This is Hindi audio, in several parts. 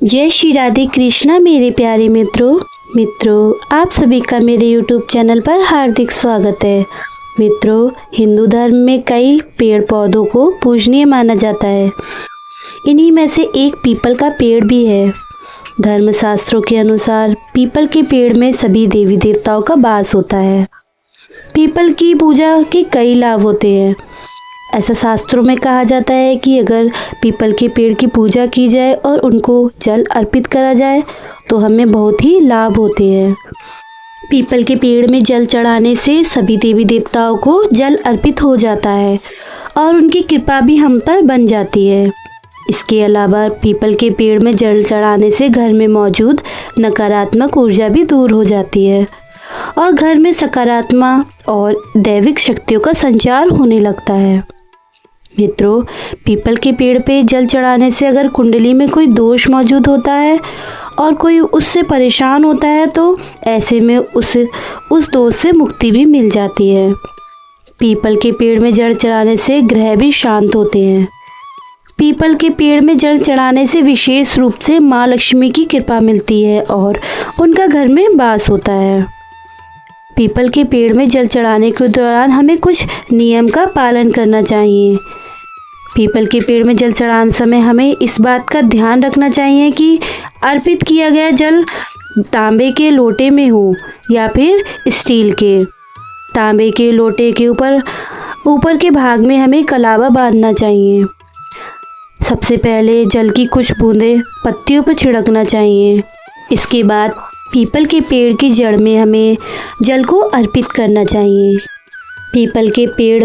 जय श्री राधे कृष्णा मेरे प्यारे मित्रों आप सभी का मेरे YouTube चैनल पर हार्दिक स्वागत है। मित्रों, हिंदू धर्म में कई पेड़ पौधों को पूजनीय माना जाता है। इन्हीं में से एक पीपल का पेड़ भी है। धर्मशास्त्रों के अनुसार पीपल के पेड़ में सभी देवी देवताओं का वास होता है। पीपल की पूजा के कई लाभ होते हैं। ऐसा शास्त्रों में कहा जाता है कि अगर पीपल के पेड़ की पूजा की जाए और उनको जल अर्पित करा जाए तो हमें बहुत ही लाभ होते हैं। पीपल के पेड़ में जल चढ़ाने से सभी देवी देवताओं को जल अर्पित हो जाता है और उनकी कृपा भी हम पर बन जाती है। इसके अलावा पीपल के पेड़ में जल चढ़ाने से घर में मौजूद नकारात्मक ऊर्जा भी दूर हो जाती है और घर में सकारात्मक और दैविक शक्तियों का संचार होने लगता है। मित्रों, पीपल के पेड़ पे जल चढ़ाने से अगर कुंडली में कोई दोष मौजूद होता है और कोई उससे परेशान होता है तो ऐसे में उस दोष से मुक्ति भी मिल जाती है। पीपल के पेड़ में जल चढ़ाने से ग्रह भी शांत होते हैं। पीपल के पेड़ में जल चढ़ाने से विशेष रूप से माँ लक्ष्मी की कृपा मिलती है और उनका घर में वास होता है। पीपल के पेड़ में जल चढ़ाने के दौरान हमें कुछ नियम का पालन करना चाहिए। पीपल के पेड़ में जल चढ़ाने समय हमें इस बात का ध्यान रखना चाहिए कि अर्पित किया गया जल तांबे के लोटे में हो या फिर स्टील के। तांबे के लोटे के ऊपर के भाग में हमें कलावा बांधना चाहिए। सबसे पहले जल की कुछ बूंदें पत्तियों पर छिड़कना चाहिए। इसके बाद पीपल के पेड़ की जड़ में हमें जल को अर्पित करना चाहिए। पीपल के पेड़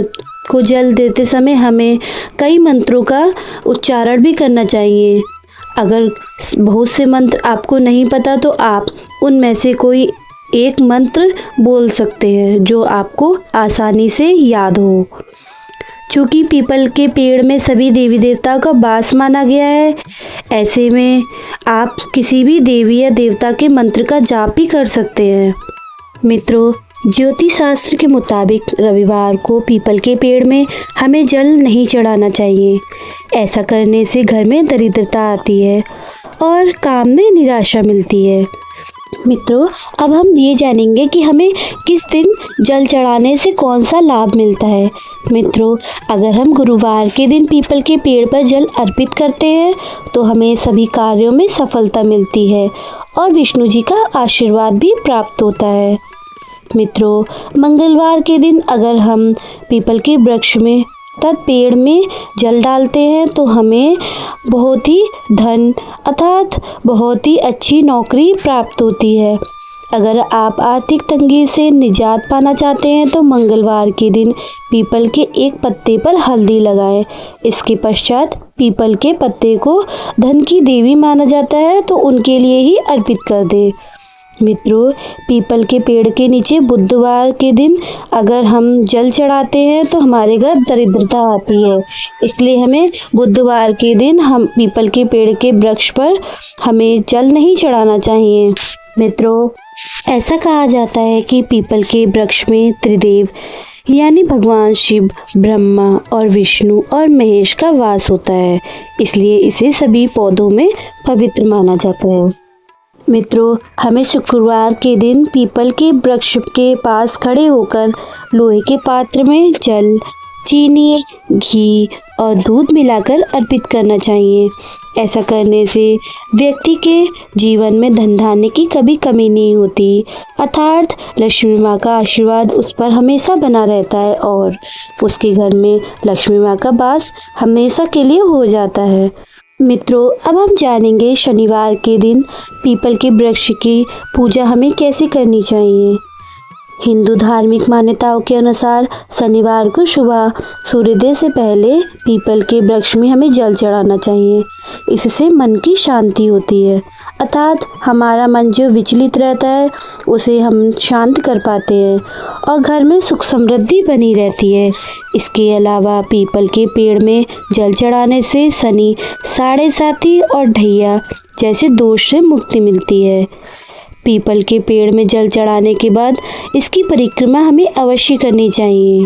को जल देते समय हमें कई मंत्रों का उच्चारण भी करना चाहिए। अगर बहुत से मंत्र आपको नहीं पता तो आप उनमें से कोई एक मंत्र बोल सकते हैं जो आपको आसानी से याद हो। चूँकि पीपल के पेड़ में सभी देवी देवताओं का वास माना गया है, ऐसे में आप किसी भी देवी या देवता के मंत्र का जाप भी कर सकते हैं। मित्रों, ज्योतिष शास्त्र के मुताबिक रविवार को पीपल के पेड़ में हमें जल नहीं चढ़ाना चाहिए। ऐसा करने से घर में दरिद्रता आती है और काम में निराशा मिलती है। मित्रों, अब हम ये जानेंगे कि हमें किस दिन जल चढ़ाने से कौन सा लाभ मिलता है। मित्रों, अगर हम गुरुवार के दिन पीपल के पेड़ पर जल अर्पित करते हैं तो हमें सभी कार्यों में सफलता मिलती है और विष्णु जी का आशीर्वाद भी प्राप्त होता है। मित्रों, मंगलवार के दिन अगर हम पीपल के वृक्ष में पेड़ में जल डालते हैं तो हमें बहुत ही धन अर्थात बहुत ही अच्छी नौकरी प्राप्त होती है। अगर आप आर्थिक तंगी से निजात पाना चाहते हैं तो मंगलवार के दिन पीपल के एक पत्ते पर हल्दी लगाएं। इसके पश्चात पीपल के पत्ते को धन की देवी माना जाता है तो उनके लिए ही अर्पित कर दें। मित्रों, पीपल के पेड़ के नीचे बुधवार के दिन अगर हम जल चढ़ाते हैं तो हमारे घर दरिद्रता आती है। इसलिए हमें बुधवार के दिन हम पीपल के पेड़ के वृक्ष पर हमें जल नहीं चढ़ाना चाहिए। मित्रों, ऐसा कहा जाता है कि पीपल के वृक्ष में त्रिदेव यानी भगवान शिव, ब्रह्मा और विष्णु और महेश का वास होता है। इसलिए इसे सभी पौधों में पवित्र माना जाता है। मित्रों, हमें शुक्रवार के दिन पीपल के वृक्ष के पास खड़े होकर लोहे के पात्र में जल, चीनी, घी और दूध मिलाकर अर्पित करना चाहिए। ऐसा करने से व्यक्ति के जीवन में धन धान्य की कभी कमी नहीं होती, अर्थात लक्ष्मी माँ का आशीर्वाद उस पर हमेशा बना रहता है और उसके घर में लक्ष्मी माँ का वास हमेशा के लिए हो जाता है। मित्रों, अब हम जानेंगे शनिवार के दिन पीपल के वृक्ष की पूजा हमें कैसे करनी चाहिए। हिंदू धार्मिक मान्यताओं के अनुसार शनिवार को सुबह सूर्योदय से पहले पीपल के वृक्ष में हमें जल चढ़ाना चाहिए। इससे मन की शांति होती है, अर्थात हमारा मन जो विचलित रहता है उसे हम शांत कर पाते हैं और घर में सुख समृद्धि बनी रहती है। इसके अलावा पीपल के पेड़ में जल चढ़ाने से शनि, साढ़े साथी और ढैया जैसे दोष से मुक्ति मिलती है। पीपल के पेड़ में जल चढ़ाने के बाद इसकी परिक्रमा हमें अवश्य करनी चाहिए।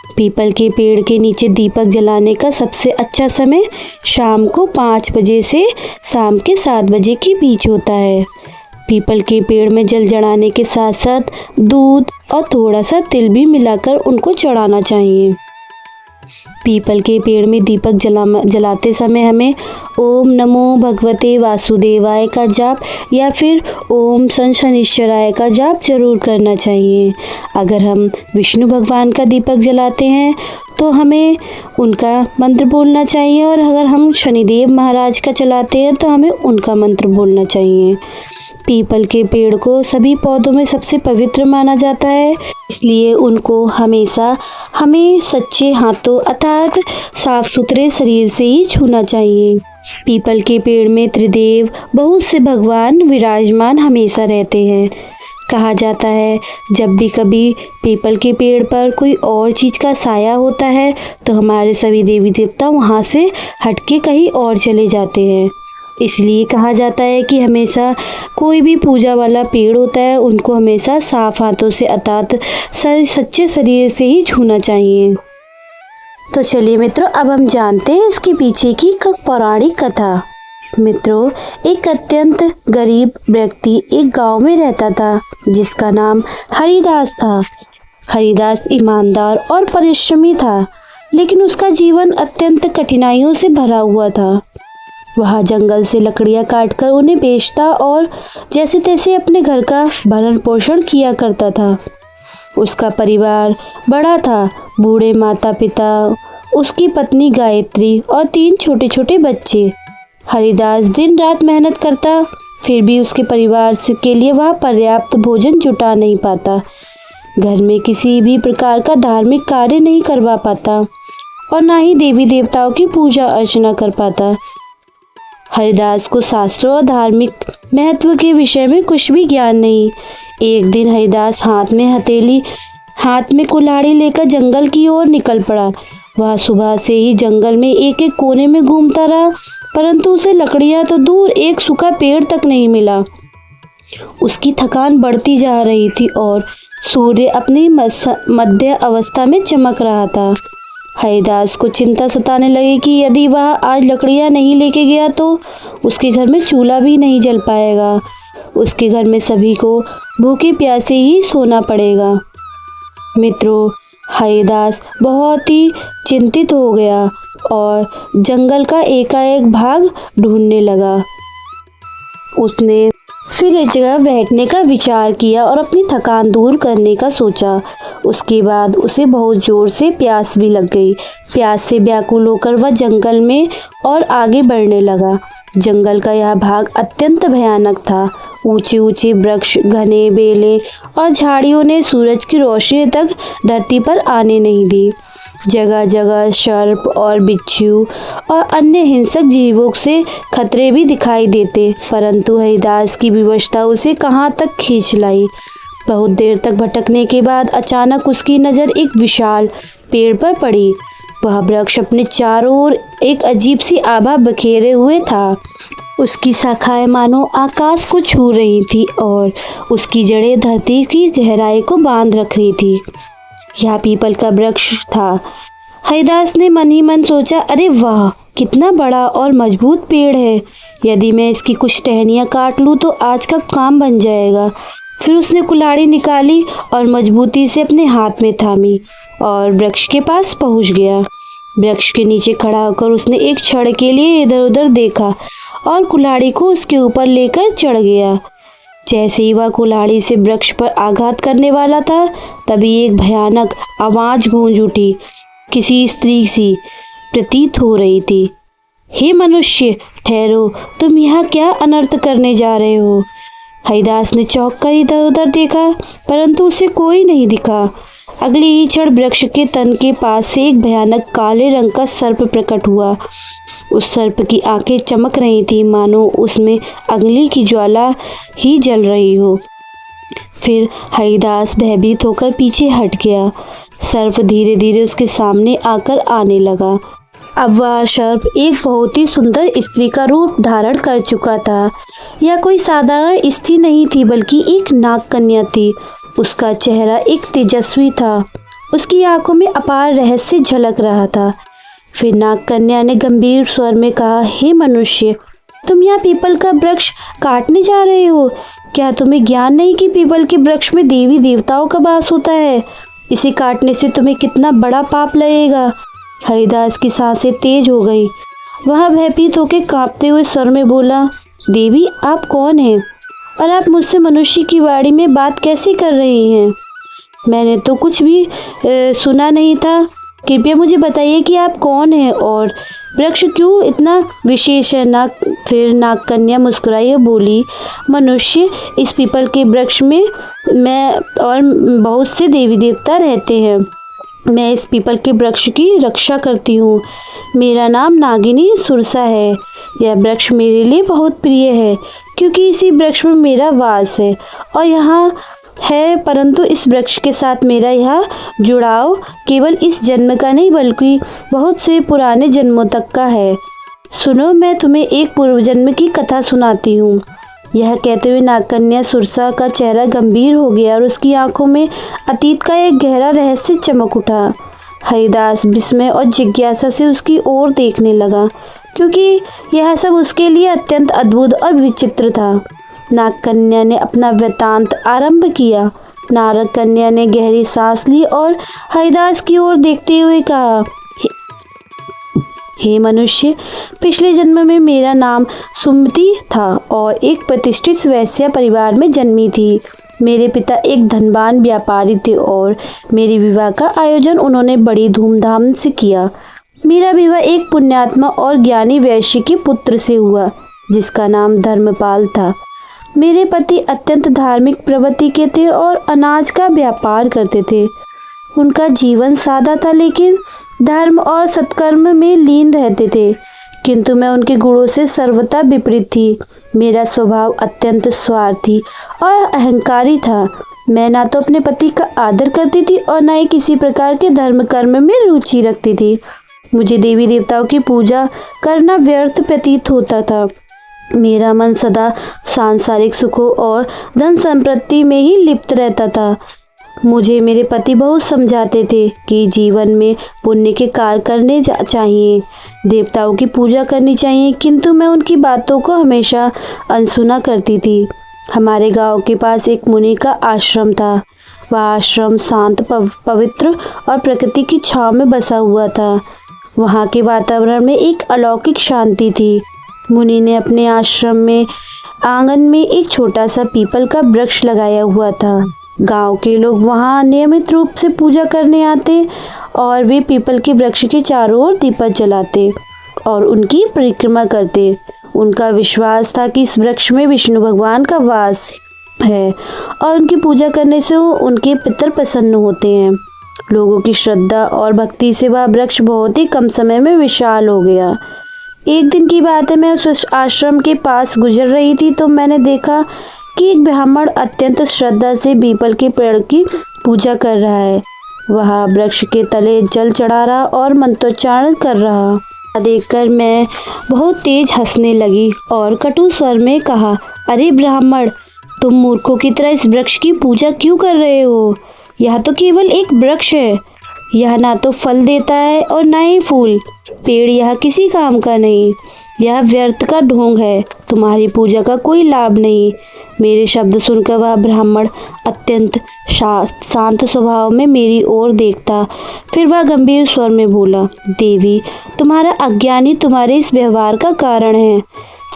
पीपल के पेड़ के नीचे दीपक जलाने का सबसे अच्छा समय शाम को 5 बजे से शाम के 7 बजे के बीच होता है। पीपल के पेड़ में जल चढ़ाने के साथ साथ दूध और थोड़ा सा तिल भी मिलाकर उनको चढ़ाना चाहिए। पीपल के पेड़ में दीपक जलाते समय हमें ओम नमो भगवते वासुदेवाय का जाप या फिर ओम शनिश्चराय का जाप जरूर करना चाहिए। अगर हम विष्णु भगवान का दीपक जलाते हैं तो हमें उनका मंत्र बोलना चाहिए, और अगर हम शनिदेव महाराज का जलाते हैं तो हमें उनका मंत्र बोलना चाहिए। पीपल के पेड़ को सभी पौधों में सबसे पवित्र माना जाता है, इसलिए उनको हमेशा हमें सच्चे हाथों अर्थात साफ सुथरे शरीर से ही छूना चाहिए। पीपल के पेड़ में त्रिदेव बहुत से भगवान विराजमान हमेशा रहते हैं। कहा जाता है जब भी कभी पीपल के पेड़ पर कोई और चीज़ का साया होता है तो हमारे सभी देवी देवता वहाँ से हटके कहीं और चले जाते हैं। इसलिए कहा जाता है कि हमेशा कोई भी पूजा वाला पेड़ होता है उनको हमेशा साफ हाथों से अर्थात सच्चे शरीर से ही छूना चाहिए। तो चलिए मित्रों, अब हम जानते हैं इसके पीछे की पौराणिक कथा। मित्रों, एक अत्यंत गरीब व्यक्ति एक गांव में रहता था जिसका नाम हरिदास था। हरिदास ईमानदार और परिश्रमी था, लेकिन उसका जीवन अत्यंत कठिनाइयों से भरा हुआ था। वह जंगल से लकड़ियां काटकर उन्हें बेचता और जैसे तैसे अपने घर का भरण पोषण किया करता था। उसका परिवार बड़ा था, बूढ़े माता पिता, उसकी पत्नी गायत्री और 3 छोटे छोटे बच्चे। हरिदास दिन रात मेहनत करता, फिर भी उसके परिवार के लिए वह पर्याप्त भोजन जुटा नहीं पाता। घर में किसी भी प्रकार का धार्मिक कार्य नहीं करवा पाता और ना ही देवी देवताओं की पूजा अर्चना कर पाता। हरिदास को शास्त्रों और धार्मिक महत्व के विषय में कुछ भी ज्ञान नहीं। एक दिन हरिदास हाथ में हथेली, हाथ में कुल्हाड़ी लेकर जंगल की ओर निकल पड़ा। वह सुबह से ही जंगल में एक एक कोने में घूमता रहा, परंतु उसे लकड़ियां तो दूर एक सूखा पेड़ तक नहीं मिला। उसकी थकान बढ़ती जा रही थी और सूर्य अपनी मध्य अवस्था में चमक रहा था। हरिदास को चिंता सताने लगी कि यदि वह आज लकड़ियां नहीं लेके गया तो उसके घर में चूल्हा भी नहीं जल पाएगा। उसके घर में सभी को भूखे प्यासे ही सोना पड़ेगा। मित्रों, हरिदास बहुत ही चिंतित हो गया और जंगल का एकाएक भाग ढूंढने लगा। उसने फिर एक जगह बैठने का विचार किया और अपनी थकान दूर करने का सोचा। उसके बाद उसे बहुत जोर से प्यास भी लग गई। प्यास से व्याकुल होकर वह जंगल में और आगे बढ़ने लगा। जंगल का यह भाग अत्यंत भयानक था। ऊंचे ऊंचे वृक्ष, घने बेलें और झाड़ियों ने सूरज की रोशनी तक धरती पर आने नहीं दी। जगह जगह सर्प और बिच्छू और अन्य हिंसक जीवों से खतरे भी दिखाई देते, परंतु हरिदास की विवशता उसे कहाँ तक खींच लाई। बहुत देर तक भटकने के बाद अचानक उसकी नज़र एक विशाल पेड़ पर पड़ी। वह वृक्ष अपने चारों ओर एक अजीब सी आभा बखेरे हुए था। उसकी शाखाएं मानो आकाश को छू रही थी और उसकी जड़ें धरती की गहराई को बांध रख रही थी। यह पीपल का वृक्ष था। हरिदास ने मन ही मन सोचा, अरे वाह, कितना बड़ा और मजबूत पेड़ है। यदि मैं इसकी कुछ टहनियाँ काट लूँ तो आज का काम बन जाएगा। फिर उसने कुल्हाड़ी निकाली और मजबूती से अपने हाथ में थामी और वृक्ष के पास पहुँच गया। वृक्ष के नीचे खड़ा होकर उसने एक क्षण के लिए इधर उधर देखा और कुल्हाड़ी को उसके ऊपर लेकर चढ़ गया। जैसे ही वह कुल्हाड़ी से वृक्ष पर आघात करने वाला था, तभी एक भयानक आवाज गूंज उठी। किसी स्त्री सी प्रतीत हो रही थी। हे मनुष्य, ठहरो, तुम यहाँ क्या अनर्थ करने जा रहे हो? हरिदास ने चौंक कर इधर उधर देखा, परंतु उसे कोई नहीं दिखा। अगले ही क्षण वृक्ष के तन के पास से एक भयानक काले रंग का सर्प प्रकट हुआ। उस सर्प की आंखें चमक रही थी, मानो उसमें अग्नि की ज्वाला ही जल रही हो। फिर हरिदास भयभीत होकर पीछे हट गया। सर्प धीरे धीरे उसके सामने आकर आने लगा। अब वह सर्प एक बहुत ही सुंदर स्त्री का रूप धारण कर चुका था। यह कोई साधारण स्त्री नहीं थी, बल्कि एक नाग कन्या थी। उसका चेहरा एक तेजस्वी था उसकी आंखों में अपार रहस्य झलक रहा था। फिर नागकन्या ने गंभीर स्वर में कहा, हे मनुष्य, तुम यहाँ पीपल का वृक्ष काटने जा रहे हो। क्या तुम्हें ज्ञान नहीं कि पीपल के वृक्ष में देवी देवताओं का वास होता है? इसे काटने से तुम्हें कितना बड़ा पाप लगेगा। हरिदास की सांसें तेज हो गई। वह भयभीत होकर कांपते हुए स्वर में बोला, देवी, आप कौन हैं और आप मुझसे मनुष्य की वाणी में बात कैसे कर रही हैं? मैंने तो कुछ भी सुना नहीं था। कृपया मुझे बताइए कि आप कौन हैं और वृक्ष क्यों इतना विशेष है। फिर नागकन्या मुस्कुराई और बोली, मनुष्य, इस पीपल के वृक्ष में मैं और बहुत से देवी देवता रहते हैं। मैं इस पीपल के वृक्ष की रक्षा करती हूँ। मेरा नाम नागिनी सुरसा है। यह वृक्ष मेरे लिए बहुत प्रिय है क्योंकि इसी वृक्ष में मेरा वास है और यहाँ है, परंतु इस वृक्ष के साथ मेरा यह जुड़ाव केवल इस जन्म का नहीं बल्कि बहुत से पुराने जन्मों तक का है। सुनो, मैं तुम्हें एक पूर्व जन्म की कथा सुनाती हूँ। यह कहते हुए नागकन्या सुरसा का चेहरा गंभीर हो गया और उसकी आंखों में अतीत का एक गहरा रहस्य चमक उठा। हरिदास विस्मय और जिज्ञासा से उसकी ओर देखने लगा क्योंकि यह सब उसके लिए अत्यंत अद्भुत और विचित्र था। नागकन्या ने अपना वृत्तांत आरंभ किया। नागकन्या ने गहरी सांस ली और हरिदास की ओर देखते हुए कहा, हे मनुष्य, पिछले जन्म में मेरा नाम सुमति था और एक प्रतिष्ठित वैश्य परिवार में जन्मी थी। मेरे पिता एक धनवान व्यापारी थे और मेरे विवाह का आयोजन उन्होंने बड़ी धूमधाम से किया। मेरा विवाह एक पुण्यात्मा और ज्ञानी वैश्य के पुत्र से हुआ जिसका नाम धर्मपाल था। मेरे पति अत्यंत धार्मिक प्रवृत्ति के थे और अनाज का व्यापार करते थे। उनका जीवन सादा था लेकिन धर्म और सत्कर्म में लीन रहते थे, किंतु मैं उनके गुणों से सर्वथा विपरीत थी। मेरा स्वभाव अत्यंत स्वार्थी और अहंकारी था। मैं ना तो अपने पति का आदर करती थी और न ही किसी प्रकार के धर्म कर्म में रुचि रखती थी। मुझे देवी देवताओं की पूजा करना व्यर्थ प्रतीत होता था। मेरा मन सदा सांसारिक सुखों और धन संपत्ति में ही लिप्त रहता था। मुझे मेरे पति बहुत समझाते थे कि जीवन में पुण्य के कार्य करने चाहिए, देवताओं की पूजा करनी चाहिए, किंतु मैं उनकी बातों को हमेशा अनसुना करती थी। हमारे गांव के पास एक मुनि का आश्रम था। वह आश्रम शांत, पवित्र और प्रकृति की छांव में बसा हुआ था। वहाँ के वातावरण में एक अलौकिक शांति थी। मुनि ने अपने आश्रम में आंगन में एक छोटा सा पीपल का वृक्ष लगाया हुआ था। गांव के लोग वहां नियमित रूप से पूजा करने आते और वे पीपल के वृक्ष के चारों ओर दीपक जलाते और उनकी परिक्रमा करते। उनका विश्वास था कि इस वृक्ष में विष्णु भगवान का वास है और उनकी पूजा करने से उनके पितर प्रसन्न होते हैं। लोगों की श्रद्धा और भक्ति से वह वृक्ष बहुत ही कम समय में विशाल हो गया। एक दिन की बात है, मैं उस आश्रम के पास गुजर रही थी तो मैंने देखा कि एक ब्राह्मण अत्यंत श्रद्धा से पीपल के पेड़ की पूजा कर रहा है। वह वृक्ष के तले जल चढ़ा रहा और मंत्रोच्चारण कर रहा। देखकर मैं बहुत तेज हंसने लगी और कटु स्वर में कहा, अरे ब्राह्मण, तुम मूर्खों की तरह इस वृक्ष की पूजा क्यों कर रहे हो? यह तो केवल एक वृक्ष है। यह ना तो फल देता है और ना ही फूल। पेड़ यह किसी काम का नहीं। यह व्यर्थ का ढोंग है। तुम्हारी पूजा का कोई लाभ नहीं। मेरे शब्द सुनकर वह ब्राह्मण अत्यंत शांत स्वभाव में मेरी ओर देखता। फिर वह गंभीर स्वर में बोला, देवी, तुम्हारा अज्ञान ही तुम्हारे इस व्यवहार का कारण है।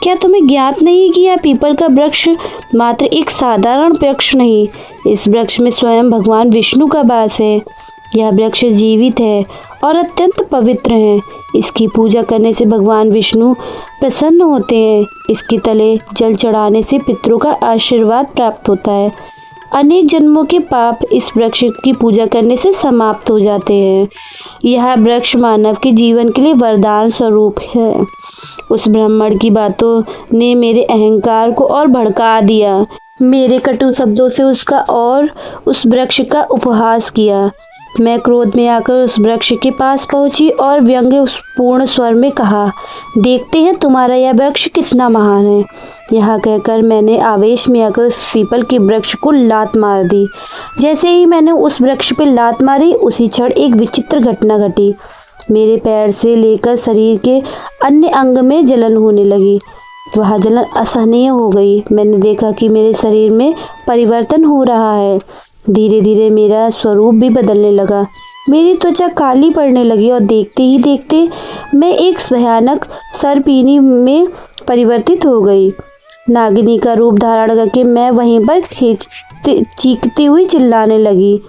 क्या तुम्हें ज्ञात नहीं कि यह पीपल का वृक्ष मात्र एक साधारण वृक्ष नहीं, इस वृक्ष में स्वयं भगवान विष्णु का वास है। यह वृक्ष जीवित है और अत्यंत पवित्र है। इसकी पूजा करने से भगवान विष्णु प्रसन्न होते हैं। इसके तले जल चढ़ाने से पितरों का आशीर्वाद प्राप्त होता है। अनेक जन्मों के पाप इस वृक्ष की पूजा करने से समाप्त हो जाते हैं। यह वृक्ष मानव के जीवन के लिए वरदान स्वरूप है। उस ब्राह्मण की बातों ने मेरे अहंकार को और भड़का दिया। मेरे कटु शब्दों से उसका और उस वृक्ष का उपहास किया। मैं क्रोध में आकर उस वृक्ष के पास पहुंची और व्यंग्यपूर्ण स्वर में कहा, देखते हैं तुम्हारा यह वृक्ष कितना महान है। यह कहकर मैंने आवेश में आकर उस पीपल के वृक्ष को लात मार दी। जैसे ही मैंने उस वृक्ष पर लात मारी, उसी क्षण एक विचित्र घटना घटी। मेरे पैर से लेकर शरीर के अन्य अंग में जलन होने लगी। वह जलन असहनीय हो गई। मैंने देखा कि मेरे शरीर में परिवर्तन हो रहा है। धीरे धीरे मेरा स्वरूप भी बदलने लगा। मेरी त्वचा काली पड़ने लगी और देखते ही देखते मैं एक भयानक सर्पिनी में परिवर्तित हो गई। नागिनी का रूप धारण करके मैं वहीं पर चीखती हुई चिल्लाने लगी।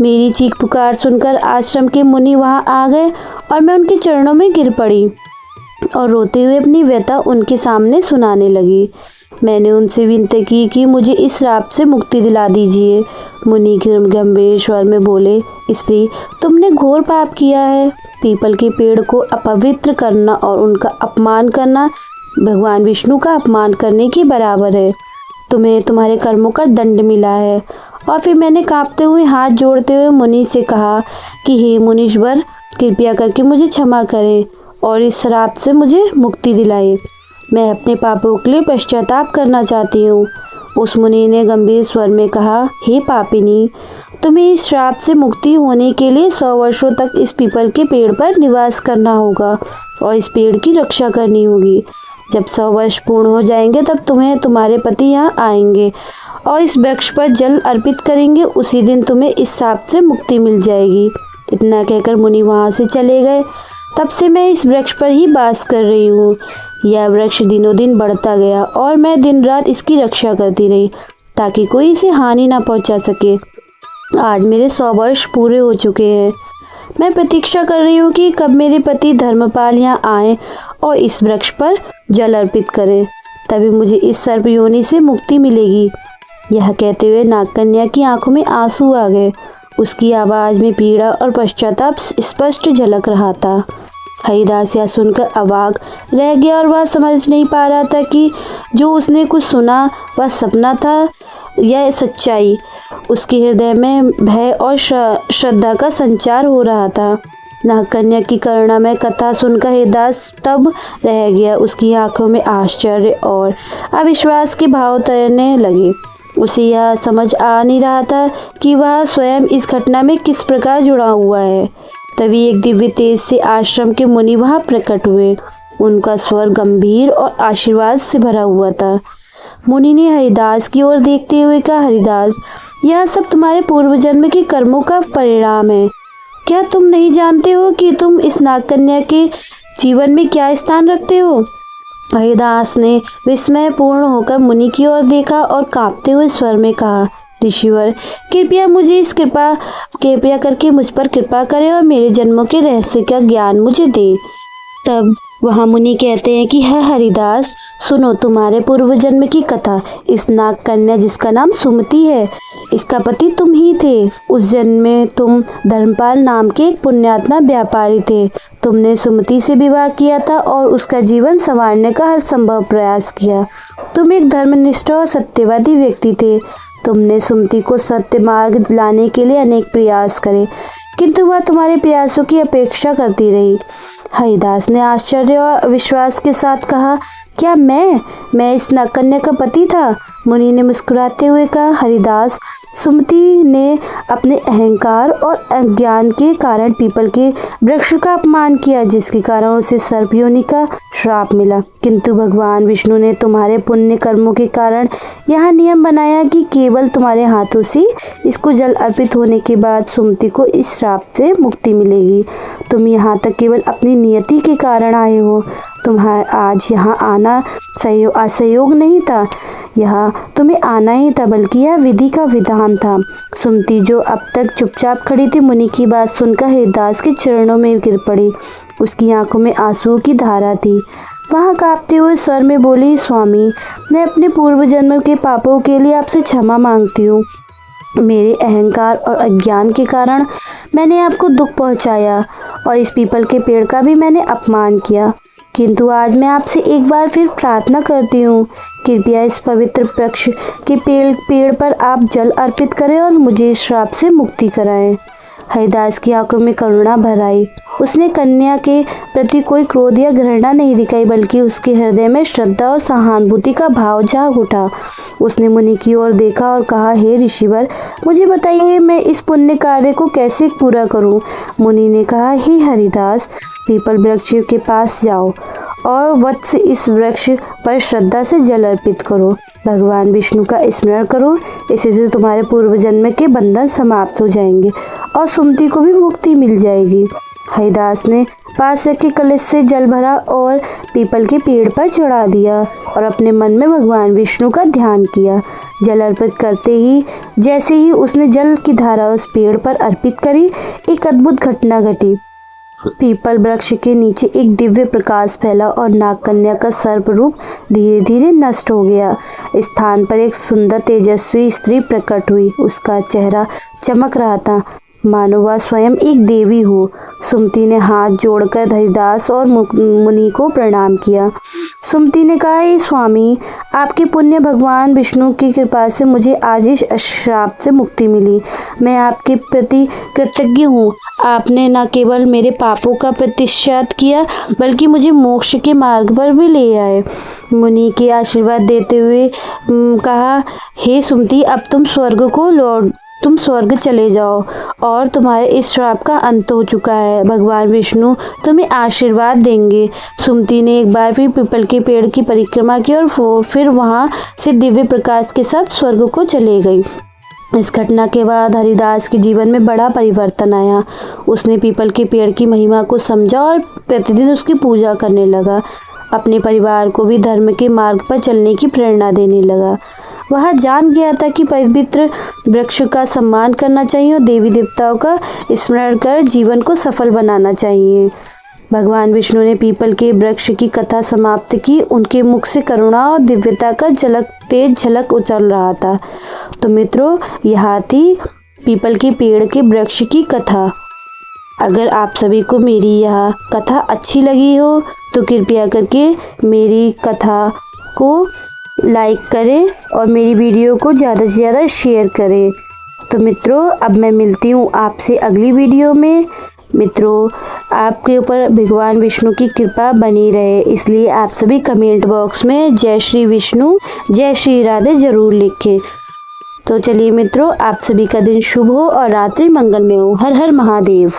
मेरी चीख पुकार सुनकर आश्रम के मुनि वहां आ गए और मैं उनके चरणों में गिर पड़ी और रोते हुए अपनी व्यथा उनके सामने सुनाने लगी। मैंने उनसे विनती की कि मुझे इस श्राप से मुक्ति दिला दीजिए। मुनि गंभीर स्वर में बोले, स्त्री, तुमने घोर पाप किया है। पीपल के पेड़ को अपवित्र करना और उनका अपमान करना भगवान विष्णु का अपमान करने के बराबर है। तुम्हें तुम्हारे कर्मों का दंड मिला है। और फिर मैंने कांपते हुए हाथ जोड़ते हुए मुनि से कहा कि हे मुनीश्वर, कृपया करके मुझे क्षमा करें और इस श्राप से मुझे मुक्ति दिलाए। मैं अपने पापों के लिए पश्चाताप करना चाहती हूँ। उस मुनि ने गंभीर स्वर में कहा, हे पापिनी, तुम्हें इस श्राप से मुक्ति होने के लिए 100 वर्षों तक इस पीपल के पेड़ पर निवास करना होगा और इस पेड़ की रक्षा करनी होगी। जब 100 वर्ष पूर्ण हो जाएंगे तब तुम्हारे पति यहाँ आएंगे और इस वृक्ष पर जल अर्पित करेंगे। उसी दिन तुम्हें इस श्राप से मुक्ति मिल जाएगी। इतना कहकर मुनि वहाँ से चले गए। तब से मैं इस वृक्ष पर ही वास कर रही हूँ। यह वृक्ष दिनों दिन बढ़ता गया और मैं दिन रात इसकी रक्षा करती रही ताकि कोई इसे हानि ना पहुँचा सके। आज मेरे 100 वर्ष पूरे हो चुके हैं। मैं प्रतीक्षा कर रही हूँ कि कब मेरे पति धर्मपाल यहाँ आए और इस वृक्ष पर जल अर्पित करें, तभी मुझे इस सर्प योनि से मुक्ति मिलेगी। यह कहते हुए नागकन्या की आंखों में आंसू आ गए। उसकी आवाज़ में पीड़ा और पश्चाताप स्पष्ट झलक रहा था। हरिदास यह सुनकर अवाक रह गया और वह समझ नहीं पा रहा था कि जो उसने कुछ सुना वह सपना था या सच्चाई। उसके हृदय में भय और श्रद्धा का संचार हो रहा था। नागकन्या की करुणामय कथा सुनकर हरिदास तब रह गया। उसकी आंखों में आश्चर्य और अविश्वास के भाव तैरने लगे। उसे यह समझ आ नहीं रहा था कि वह स्वयं इस घटना में किस प्रकार जुड़ा हुआ है। तभी एक दिव्य तेज से आश्रम के मुनि वहां प्रकट हुए। उनका स्वर गंभीर और आशीर्वाद से भरा हुआ था। मुनि ने हरिदास की ओर देखते हुए कहा, हरिदास, यह सब तुम्हारे पूर्व जन्म के कर्मों का परिणाम है। क्या तुम नहीं जानते हो कि तुम इस नागकन्या के जीवन में क्या स्थान रखते हो? हरिदास ने विस्मय पूर्ण होकर मुनि की ओर देखा और कांपते हुए स्वर में कहा, ऋषिवर, कृपया करके मुझ पर कृपा करें और मेरे जन्मों के रहस्य का ज्ञान मुझे दें। तब वहाँ मुनि कहते हैं कि हरिदास, सुनो तुम्हारे पूर्व जन्म की कथा। इस नागकन्या जिसका नाम सुमति है, इसका पति तुम ही थे। उस जन्म में तुम धर्मपाल नाम के एक पुण्यात्मा व्यापारी थे। तुमने सुमति से विवाह किया था और उसका जीवन संवारने का हर संभव प्रयास किया। तुम एक धर्मनिष्ठ और सत्यवादी व्यक्ति थे। तुमने सुमति को सत्य मार्ग लाने के लिए अनेक प्रयास करे, किंतु वह तुम्हारे प्रयासों की अपेक्षा करती रही। हरिदास ने आश्चर्य और विश्वास के साथ कहा, क्या मैं इस नागकन्या का पति था? मुनि ने मुस्कुराते हुए कहा, हरिदास, सुमति ने अपने अहंकार और अज्ञान के कारण पीपल के वृक्ष का अपमान किया, जिसके कारण उसे सर्प योनि का श्राप मिला। किंतु भगवान विष्णु ने तुम्हारे पुण्य कर्मों के कारण यह नियम बनाया कि केवल तुम्हारे हाथों से इसको जल अर्पित होने के बाद सुमति को इस श्राप से मुक्ति मिलेगी। तुम यहाँ तक केवल अपनी नियति के कारण आए हो। तुम्हारा आज यहाँ आना असहयोग नहीं था, यह तुम्हें आना ही था, बल्कि यह विधि का विधान था। सुमति, जो अब तक चुपचाप खड़ी थी, मुनि की बात सुनकर हरिदास के चरणों में गिर पड़ी। उसकी आंखों में आंसुओं की धारा थी। वह कांपते हुए स्वर में बोली, स्वामी, मैं अपने पूर्व जन्म के पापों के लिए आपसे क्षमा मांगती हूँ। मेरे अहंकार और अज्ञान के कारण मैंने आपको दुख पहुँचाया और इस पीपल के पेड़ का भी मैंने अपमान किया। किंतु आज मैं आपसे एक बार फिर प्रार्थना करती हूँ, कृपया इस पवित्र वृक्ष के पेड़ पर आप जल अर्पित करें और मुझे इस श्राप से मुक्ति कराएं। हरिदास की आंखों में करुणा भर आई। उसने कन्या के प्रति कोई क्रोध या घृणा नहीं दिखाई, बल्कि उसके हृदय में श्रद्धा और सहानुभूति का भाव जाग उठा। उसने मुनि की ओर देखा और कहा, हे ऋषिवर, मुझे बताइए मैं इस पुण्य कार्य को कैसे पूरा करूं? मुनि ने कहा, हे हरिदास, पीपल वृक्ष के पास जाओ और वत्स इस वृक्ष पर श्रद्धा से जल अर्पित करो। भगवान विष्णु का स्मरण करो, इससे से तुम्हारे पूर्व जन्म के बंधन समाप्त हो जाएंगे और सुमति को भी मुक्ति मिल जाएगी। हरिदास ने पास रखे कलश से जल भरा और पीपल के पेड़ पर चढ़ा दिया और अपने मन में भगवान विष्णु का ध्यान किया। जल अर्पित करते ही जैसे ही उसने जल की धारा उस पेड़ पर अर्पित करी, एक अद्भुत घटना घटी। पीपल वृक्ष के नीचे एक दिव्य प्रकाश फैला और नागकन्या का सर्प रूप धीरे धीरे नष्ट हो गया। स्थान पर एक सुंदर तेजस्वी स्त्री प्रकट हुई। उसका चेहरा चमक रहा था, मानो वह स्वयं एक देवी हो। सुमति ने हाथ जोड़कर हरिदास और मुनि को प्रणाम किया। सुमति ने कहा, हे स्वामी, आपके पुण्य भगवान विष्णु की कृपा से मुझे आज इस श्राप से मुक्ति मिली। मैं आपके प्रति कृतज्ञ हूँ। आपने न केवल मेरे पापों का प्रतिशत किया, बल्कि मुझे मोक्ष के मार्ग पर भी ले आए। मुनि के आशीर्वाद देते हुए कहा, हे सुमति, अब तुम स्वर्ग चले जाओ और तुम्हारे इस श्राप का अंत हो चुका है। भगवान विष्णु तुम्हें आशीर्वाद देंगे। सुमति ने एक बार फिर पीपल के पेड़ की परिक्रमा की और फिर वहां से दिव्य प्रकाश के साथ स्वर्ग को चले गई। इस घटना के बाद हरिदास के जीवन में बड़ा परिवर्तन आया। उसने पीपल के पेड़ की महिमा को समझा और प्रतिदिन उसकी पूजा करने लगा। अपने परिवार को भी धर्म के मार्ग पर चलने की प्रेरणा देने लगा। वह जान गया था कि पवित्र वृक्ष का सम्मान करना चाहिए और देवी देवताओं का स्मरण कर जीवन को सफल बनाना चाहिए। भगवान विष्णु ने पीपल के वृक्ष की कथा समाप्त की। उनके मुख से करुणा और दिव्यता का तेज झलक उछल रहा था। तो मित्रों, यह थी पीपल के पेड़ के वृक्ष की कथा। अगर आप सभी को मेरी यह कथा अच्छी लगी हो तो कृपया करके मेरी कथा को लाइक करें और मेरी वीडियो को ज़्यादा से ज़्यादा शेयर करें। तो मित्रों, अब मैं मिलती हूँ आपसे अगली वीडियो में। मित्रों, आपके ऊपर भगवान विष्णु की कृपा बनी रहे, इसलिए आप सभी कमेंट बॉक्स में जय श्री विष्णु, जय श्री राधे ज़रूर लिखें। तो चलिए मित्रों, आप सभी का दिन शुभ हो और रात्रि मंगलमय हो। हर हर महादेव।